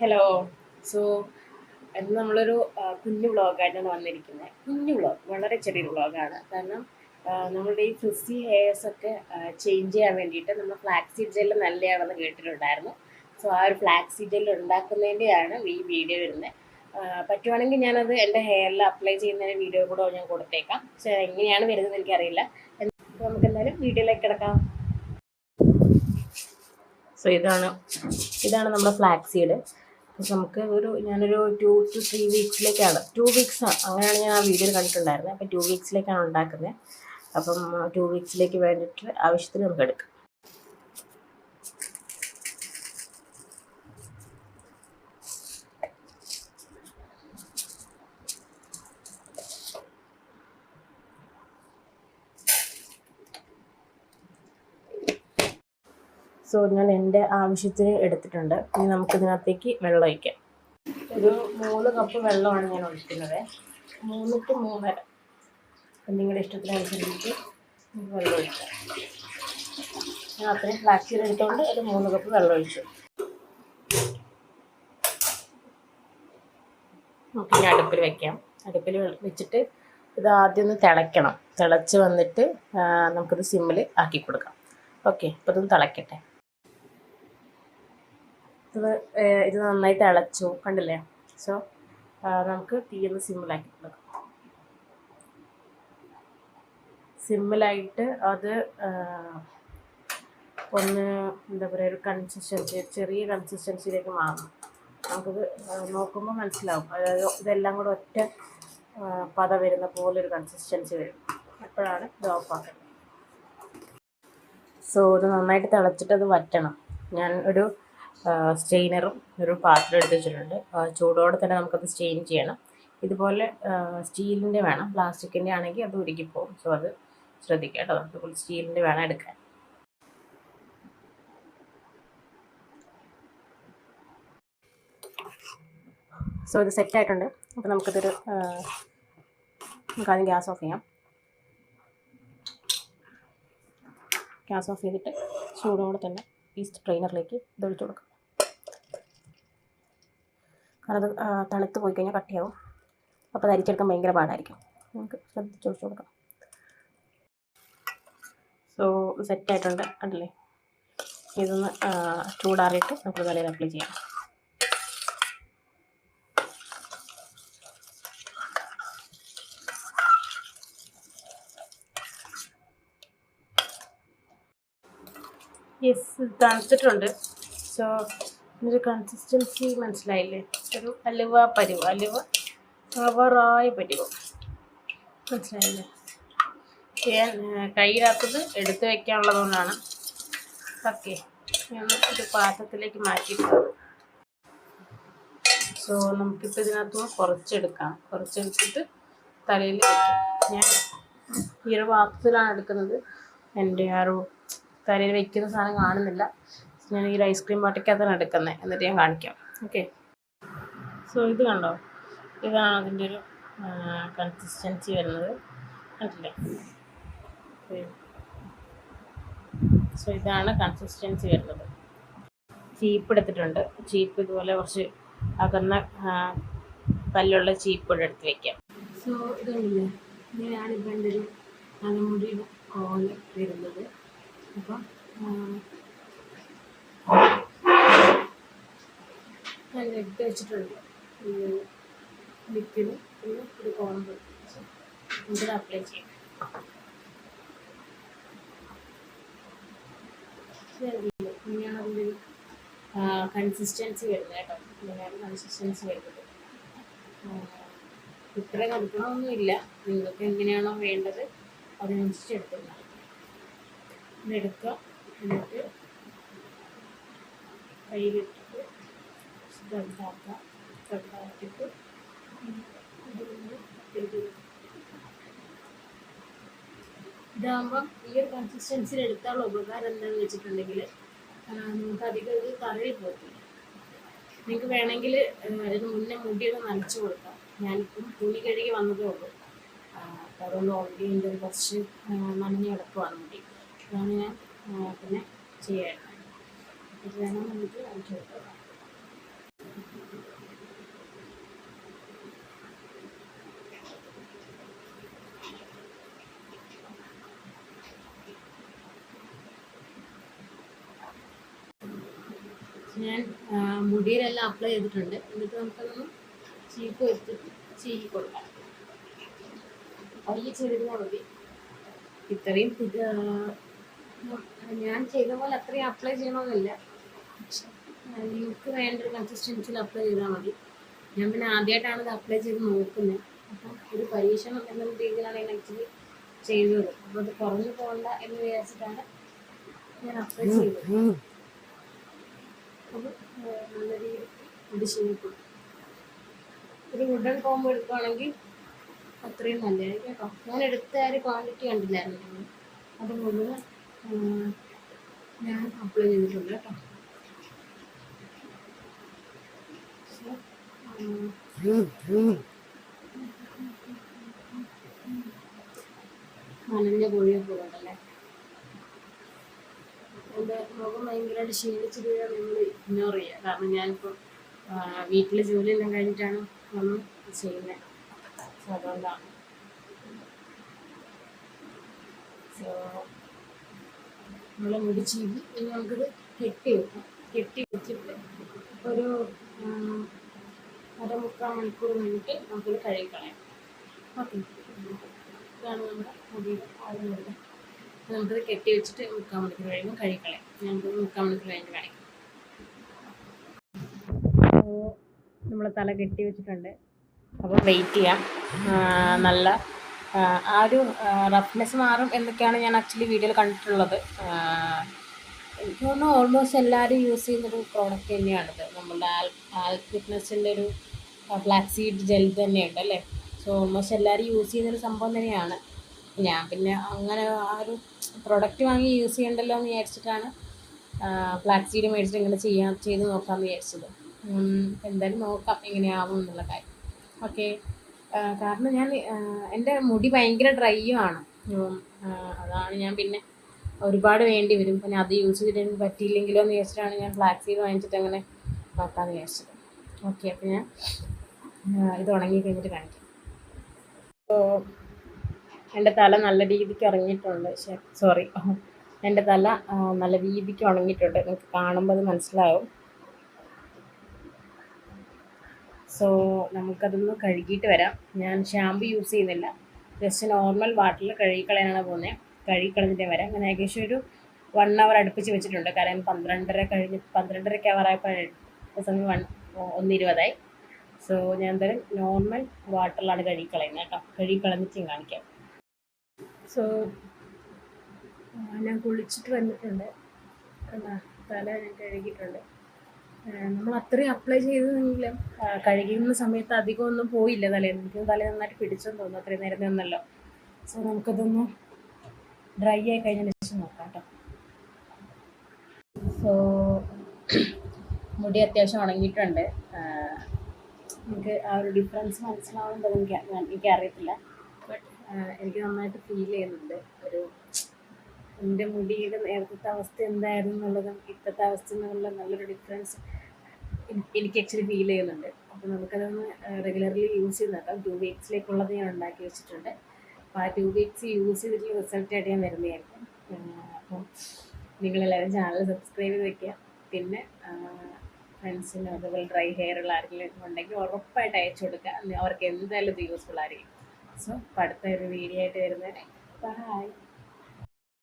Hello. So ഇന്ന് നമ്മളൊരു കുഞ്ഞു വ്ളോഗായിട്ടാണ് വന്നിരിക്കുന്നത്. കുഞ്ഞു വ്ളോഗ്, വളരെ ചെറിയൊരു വ്ളോഗാണ്. കാരണം നമ്മളുടെ ഈ ഫ്രിസി ഹെയർസൊക്കെ ചേഞ്ച് ചെയ്യാൻ വേണ്ടിയിട്ട് നമ്മൾ ഫ്ലാക്സീഡ് ജെല്ല് നല്ലതാണെന്ന് കേട്ടിട്ടുണ്ടായിരുന്നു. സോ ആ ഒരു ഫ്ലാക്സീഡ് ജെല്ല് ഉണ്ടാക്കുന്നതിൻ്റെയാണ് ഈ വീഡിയോ വരുന്നത്. പറ്റുവാണെങ്കിൽ ഞാനത് എൻ്റെ ഹെയറിൽ അപ്ലൈ ചെയ്യുന്നതിന് വീഡിയോ കൂടെ ഞാൻ കൊടുത്തേക്കാം. പക്ഷേ എങ്ങനെയാണ് വരുന്നത് എനിക്കറിയില്ല. നമുക്ക് എന്തായാലും വീഡിയോയിലേക്ക് കിടക്കാം. സോ ഇതാണ് നമ്മുടെ ഫ്ലാക്സീഡ്. നമുക്ക് ഞാനൊരു 2 to 3 വീക്സിലേക്കാണ്, 2 വീക്സ് അങ്ങനെയാണ് ഞാൻ ആ വീഡിയോയിൽ കണ്ടിട്ടുണ്ടായിരുന്നത്. അപ്പോൾ 2 വീക്സിലേക്കാണ് ഉണ്ടാക്കുന്നത്. അപ്പം 2 വീക്സിലേക്ക് വേണ്ടിയിട്ട് ആവശ്യത്തിന് നമുക്ക് എടുക്കാം. സോ ഞാൻ എൻ്റെ ആവശ്യത്തിന് എടുത്തിട്ടുണ്ട്. ഇനി നമുക്കിതിനകത്തേക്ക് വെള്ളം ഒഴിക്കാം. ഒരു 3 കപ്പ് വെള്ളമാണ് ഞാൻ ഒഴിക്കുന്നത്. 3 to 3.5 നിങ്ങളുടെ ഇഷ്ടത്തിനനുസരിച്ച് വെള്ളം ഒഴിക്കാം. ഞാൻ അത്രയും ഫ്ലാക്സീഡ് എടുത്തുകൊണ്ട് ഒരു 3 കപ്പ് വെള്ളം ഒഴിച്ചു. നമുക്കിനി അടുപ്പിൽ വെക്കാം. അടുപ്പിൽ വെച്ചിട്ട് ഇത് ആദ്യം ഒന്ന് തിളയ്ക്കണം. തിളച്ച് വന്നിട്ട് നമുക്കിത് സിമ്മിൽ ആക്കി കൊടുക്കാം. ഓക്കെ, അപ്പോൾ ഇതൊന്ന് തിളയ്ക്കട്ടെ. ഇത് നന്നായി തിളച്ചു, കണ്ടില്ലേ? സോ നമുക്ക് തീയൊന്ന് സിമ്മിലാക്കി കൊടുക്കാം. സിമ്മിലായിട്ട് അത് ഒന്ന് എന്താ പറയുക, ഒരു ചെറിയ കൺസിസ്റ്റൻസിയിലേക്ക് മാറും. നമുക്കിത് നോക്കുമ്പോൾ മനസ്സിലാവും. അതായത് ഇതെല്ലാം കൂടെ ഒറ്റ പത വരുന്ന പോലൊരു കൺസിസ്റ്റൻസി വരും. അപ്പോഴാണ് ഇത് ഓഫാക്കുന്നത്. സോ ഇത് നന്നായിട്ട് തിളച്ചിട്ട് അത് വറ്റണം. ഞാൻ ഒരു സ്റ്റെയിനറും ഒരു പാത്രം എടുത്ത് വെച്ചിട്ടുണ്ട്. ചൂടോടെ തന്നെ നമുക്കത് സ്റ്റെയിൻ ചെയ്യണം. ഇതുപോലെ സ്റ്റീലിൻ്റെ വേണം. പ്ലാസ്റ്റിക്കിൻ്റെ ആണെങ്കിൽ അത് ഉരുകിപ്പോകും. സോ അത് ശ്രദ്ധിക്കുക കേട്ടോ. അതുപോലെ സ്റ്റീലിൻ്റെ വേണം എടുക്കാൻ. സോ ഇത് സെറ്റായിട്ടുണ്ട്. അപ്പോൾ നമുക്കിതൊരു ആദ്യം ഗ്യാസ് ഓഫ് ചെയ്യാം. ഗ്യാസ് ഓഫ് ചെയ്തിട്ട് ചൂടോടെ തന്നെ ഈ സ്ട്രെയിനറിലേക്ക് ഇത് ഒഴിച്ചു കൊടുക്കാം. കാരണം അത് തണുത്ത് പോയി കഴിഞ്ഞാൽ കട്ടിയാവും. അപ്പോൾ അത് അരിച്ചെടുക്കാൻ ഭയങ്കര പാടായിരിക്കും. നമുക്ക് ശ്രദ്ധിച്ച് ഒഴിച്ചു കൊടുക്കാം. സോ സെറ്റായിട്ടുണ്ട്, കണ്ടില്ലേ? ഇതൊന്ന് ചൂടാറിയിട്ട് നമുക്ക് തലയിൽ അപ്ലൈ ചെയ്യാം. യെസ്, തണുത്തിട്ടുണ്ട്. സോ ഇതിൻ്റെ കൺസിസ്റ്റൻസി മനസ്സിലായില്ലേ? ഒരു അലുവ കവറായ പരുവ മനസ്സിലായില്ലേ? ഞാൻ കയ്യിലാത്തത് എടുത്ത് വയ്ക്കാനുള്ളതുകൊണ്ടാണ്. ഓക്കെ, ഞാൻ ഒരു പാത്രത്തിലേക്ക് മാറ്റിയിട്ട് സോ നമുക്കിപ്പോൾ ഇതിനകത്ത് കുറച്ചെടുത്തിട്ട് തലയിൽ വയ്ക്കാം. ഞാൻ ഈ ഒരു പാത്രത്തിലാണ് എടുക്കുന്നത്. എൻ്റെ തലയിൽ വയ്ക്കുന്ന സാധനം കാണുന്നില്ല. ഞാൻ ഈ ഐസ്ക്രീം പാട്ടിക്കകത്താണ് എടുക്കുന്നത്. എന്നിട്ട് ഞാൻ കാണിക്കാം. ഓക്കെ, സോ ഇത് കണ്ടോ? ഇതാണ് അതിൻ്റെ ഒരു കൺസിസ്റ്റൻസി വരുന്നത്, കണ്ടില്ലേ? സോ ഇതാണ് കൺസിസ്റ്റൻസി വരുന്നത്. ചീപ്പ് എടുത്തിട്ടുണ്ട്. ചീപ്പ് ഇതുപോലെ കുറച്ച് അകന്ന പല്ലുള്ള ചീപ്പ് എടുത്ത് വയ്ക്കാം. സോ ഇതുണ്ടല്ലേ, ഇങ്ങനെയാണിപ്പോൾ എൻ്റെ ഒരു തലമുടിയുടെ കോല വരുന്നത്. അപ്പം ഞാൻ എടുത്ത് വെച്ചിട്ടുണ്ട് ലിക്വിഡ്, പിന്നെ ഒരു കോമ്പ് ഇതിൽ അപ്ലൈ ചെയ്യും. ഇങ്ങനെയാണ് അതിൻ്റെ ഒരു കൺസിസ്റ്റൻസി വരുന്നത് കേട്ടോ. ഇങ്ങനെയാണ് കൺസിസ്റ്റൻസി വരുന്നത്. ഇത്ര കൊടുക്കണമൊന്നുമില്ല. നിങ്ങൾക്ക് എങ്ങനെയാണോ വേണ്ടത് അതിനനുസരിച്ച് എടുത്തില്ല. ഇതെടുക്കുക, എന്നിട്ട് കയ്യിലിട്ടിട്ട് ചെറുതാക്കിയിട്ട് ഇതാകുമ്പം ഈ ഒരു കൺസിസ്റ്റൻസിയിൽ എടുത്താലുള്ള ഉപകാരം എന്താണെന്ന് വെച്ചിട്ടുണ്ടെങ്കിൽ നമുക്ക് അധികം ഇത് തറയിൽ പോകത്തില്ല. നിങ്ങൾക്ക് വേണമെങ്കിൽ അതിന് മുന്നേ മുടിയൊക്കെ നനച്ചു കൊടുക്കാം. ഞാനിപ്പം തുണി കഴുകി വന്നതേ ഉള്ളൂ. അപ്പോൾ അതുകൊണ്ട് ഓൾറെഡി എൻ്റെ കുറച്ച് നനഞ്ഞ് കിടക്കുവാണ് മുടി. അതാണ് ഞാൻ പിന്നെ ചെയ്യാറുണ്ട്. ഇത് വേണം നമുക്ക് നനച്ചു കൊടുക്കാം. ഞാൻ മുടിയിലെല്ലാം അപ്ലൈ ചെയ്തിട്ടുണ്ട്. എന്നിട്ട് നമുക്കതൊന്ന് ചീപ്പ് വെച്ചിട്ട് ചീകി കൊടുക്കാം. പയ്യെ ചെയ്തിരുന്നാൽ മതി. ഇത്രയും ഞാൻ ചെയ്ത പോലെ അത്രയും അപ്ലൈ ചെയ്യണമെന്നില്ല. പക്ഷെ നിങ്ങൾക്ക് വേണ്ട ഒരു കൺസിസ്റ്റൻസിയിൽ അപ്ലൈ ചെയ്താൽ മതി. ഞാൻ പിന്നെ ആദ്യമായിട്ടാണ് ഇത് അപ്ലൈ ചെയ്ത് നോക്കുന്നത്. അപ്പം ഒരു പരീക്ഷണം എന്ന രീതിയിലാണ് ഞാൻ ആക്ച്വലി ചെയ്തത്. അപ്പോൾ അത് കുറഞ്ഞു പോകണ്ട എന്ന് വിചാരിച്ചിട്ടാണ് ഞാൻ അപ്ലൈ ചെയ്തത്. അത് നല്ല രീതിയിൽ ഇത് ചെയ്യപ്പെടും. ഒരു വുഡൻ കോമ്പ് എടുക്കുകയാണെങ്കിൽ അത്രയും നല്ലതായിരിക്കും കേട്ടോ. ഞാൻ എടുത്ത ഒരു ക്വാണ്ടിറ്റി കണ്ടില്ലായിരുന്നു, അത് മുഴുവൻ ഞാൻ അപ്ലൈ ചെയ്തിട്ടുണ്ട് കേട്ടോ. നനഞ്ഞ പൊഴിയൊക്കെ ഉണ്ടല്ലേ. എൻ്റെ മുഖം ഭയങ്കരമായിട്ട് ക്ഷീണിച്ചിട്ട് നിങ്ങൾ ഇഗ്നോർ ചെയ്യുക. കാരണം ഞാനിപ്പോൾ വീട്ടിൽ ജോലിയെല്ലാം കഴിഞ്ഞിട്ടാണ് വന്ന് ചെയ്യുന്നത്. സോ അതുകൊണ്ടാണ്. സോ നമ്മൾ മുടി ചീവി ഇനി നമുക്കിത് കെട്ടി വെക്കാം. കെട്ടി വെച്ചിട്ട് ഒരു 1/4 മണിക്കൂർ കഴിഞ്ഞിട്ട് നമുക്കിത് കഴുകിക്കളയാം. ഓക്കെ, ഇതാണ് നമ്മുടെ മുടിയുടെ ആദ്യം വരുന്നത്. നമുക്കിത് കെട്ടി വെച്ചിട്ട് 3/4 മണിക്കൂർ കഴിയുമ്പോൾ കഴുകിക്കളയാം. നമുക്കിത് 3/4 മണിക്കൂർ കഴിഞ്ഞ് കാണിക്കാം. അപ്പോൾ നമ്മൾ തല കെട്ടി വെച്ചിട്ടുണ്ട്. അപ്പോൾ വെയിറ്റ് ചെയ്യാം. നല്ല ആ ഒരു റഫ്നെസ് മാറും എന്നൊക്കെയാണ് ഞാൻ ആക്ച്വലി വീഡിയോയിൽ കണ്ടിട്ടുള്ളത്. എനിക്ക് തോന്നുന്നു ഓൾമോസ്റ്റ് എല്ലാവരും യൂസ് ചെയ്യുന്നൊരു പ്രോഡക്റ്റ് തന്നെയാണിത്. നമ്മളുടെ ഫിറ്റ്നസിൻ്റെ ഒരു ഫ്ലാക്സ് സീഡ് ജെൽ തന്നെയുണ്ട് അല്ലേ. സോ ഓൾമോസ്റ്റ് എല്ലാവരും യൂസ് ചെയ്യുന്നൊരു സംഭവം തന്നെയാണ്. ഞാൻ പിന്നെ അങ്ങനെ ആ ഒരു പ്രൊഡക്റ്റ് വാങ്ങി യൂസ് ചെയ്യണ്ടല്ലോ എന്ന് വിചാരിച്ചിട്ടാണ് ഫ്ലാക്സ് സീഡ് മേടിച്ചിട്ട് ഇങ്ങനെ ചെയ്ത് നോക്കാമെന്ന് വിചാരിച്ചത്. എന്തായാലും നോക്കാം എങ്ങനെയാവും എന്നുള്ള കാര്യം. ഓക്കെ, കാരണം ഞാൻ എൻ്റെ മുടി ഭയങ്കര ഡ്രൈയുമാണ്. അതാണ് ഞാൻ പിന്നെ ഒരുപാട് വേണ്ടി വരും. പിന്നെ അത് യൂസ് ചെയ്തിട്ട് എനിക്ക് പറ്റിയില്ലെങ്കിലോ എന്ന് വിചാരിച്ചിട്ടാണ് ഞാൻ ഫ്ലാക്സ് സീഡ് വാങ്ങിച്ചിട്ട് അങ്ങനെ നോക്കാമെന്ന് വിചാരിച്ചത്. ഓക്കെ, അപ്പോൾ ഞാൻ ഇത് ഉണങ്ങി കഴിഞ്ഞിട്ട് കാണിക്കാം. അപ്പോൾ എൻ്റെ തല നല്ല രീതിക്ക് ഉണങ്ങിയിട്ടുണ്ട്. സോറി, എൻ്റെ തല നല്ല രീതിക്ക് ഉണങ്ങിയിട്ടുണ്ട്. നിങ്ങൾക്ക് കാണുമ്പോൾ അത് മനസ്സിലാവും. സോ നമുക്കതൊന്ന് കഴുകിയിട്ട് വരാം. ഞാൻ ഷാമ്പു യൂസ് ചെയ്യുന്നില്ല, ജസ്റ്റ് നോർമൽ വാട്ടറിൽ കഴുകിക്കളയാനാണ് പോകുന്നത്. കഴുകിക്കളഞ്ഞിട്ടേ വരാം. അങ്ങനെ ഏകദേശം ഒരു 1 hour അടുപ്പിച്ച് വെച്ചിട്ടുണ്ട്. കാരണം 12:30 ആവാറായപ്പോൾ സമയം 1:20. സോ ഞാൻ എന്തായാലും നോർമൽ വാട്ടറിലാണ് കഴുകിക്കളയുന്നത് കേട്ടോ. കഴുകിക്കളഞ്ഞിട്ടും കാണിക്കാം. സോ ഞാൻ കുളിച്ചിട്ട് വന്നിട്ടുണ്ട്. തല ഞാൻ കഴുകിയിട്ടുണ്ട്. നമ്മൾ അത്രയും അപ്ലൈ ചെയ്തെങ്കിലും കഴുകുന്ന സമയത്ത് അധികം ഒന്നും പോയില്ല തലയിൽ. എനിക്ക് തല നന്നായിട്ട് പിടിച്ചെന്ന് തോന്നുന്നു, അത്രയും നേരം നിന്നല്ലോ. സോ നമുക്കതൊന്ന് ഡ്രൈ ആയി കഴിഞ്ഞതിന് ശേഷം നോക്കാം കേട്ടോ. സോ മുടി അത്യാവശ്യം ഉണങ്ങിയിട്ടുണ്ട്. എനിക്ക് ആ ഒരു ഡിഫറൻസ് മനസ്സിലാവുന്നത് എനിക്കറിയത്തില്ല. ബട്ട് എനിക്ക് നന്നായിട്ട് ഫീൽ ചെയ്യുന്നുണ്ട്. എൻ്റെ മുടിയുടെ നേരത്തെ അവസ്ഥ എന്തായിരുന്നു എന്നുള്ളതും ഇപ്പോഴത്തെ അവസ്ഥ എന്നുള്ള നല്ലൊരു ഡിഫറൻസ് എനിക്ക് ആക്ച്വലി ഫീൽ ചെയ്യുന്നുണ്ട്. അപ്പോൾ നമുക്കതൊന്ന് റെഗുലർലി യൂസ് ചെയ്ത് നോക്കാം. 2 weeksലേക്കുള്ളത് ഞാൻ ഉണ്ടാക്കി വെച്ചിട്ടുണ്ട്. അപ്പോൾ ആ 2 weeks യൂസ് ചെയ്തിട്ടുള്ള റിസൾട്ടായിട്ട് ഞാൻ വരുന്നതായിരിക്കും. അപ്പം നിങ്ങളെല്ലാവരും ചാനൽ സബ്സ്ക്രൈബ് ചെയ്ത് വയ്ക്കുക. പിന്നെ ഫ്രണ്ട്സിന് അതുപോലെ ഡ്രൈ ഹെയർ ഉള്ള ആരെങ്കിലും ഉണ്ടെങ്കിൽ ഉറപ്പായിട്ട് അയച്ചു കൊടുക്കുക. അവർക്ക് എന്തായാലും ഇത് യൂസ്ഫുൾ ആയിരിക്കും. സോ അപ്പോൾ അടുത്ത ഒരു വീഡിയോ ആയിട്ട് വരുന്നവരെ ബൈ.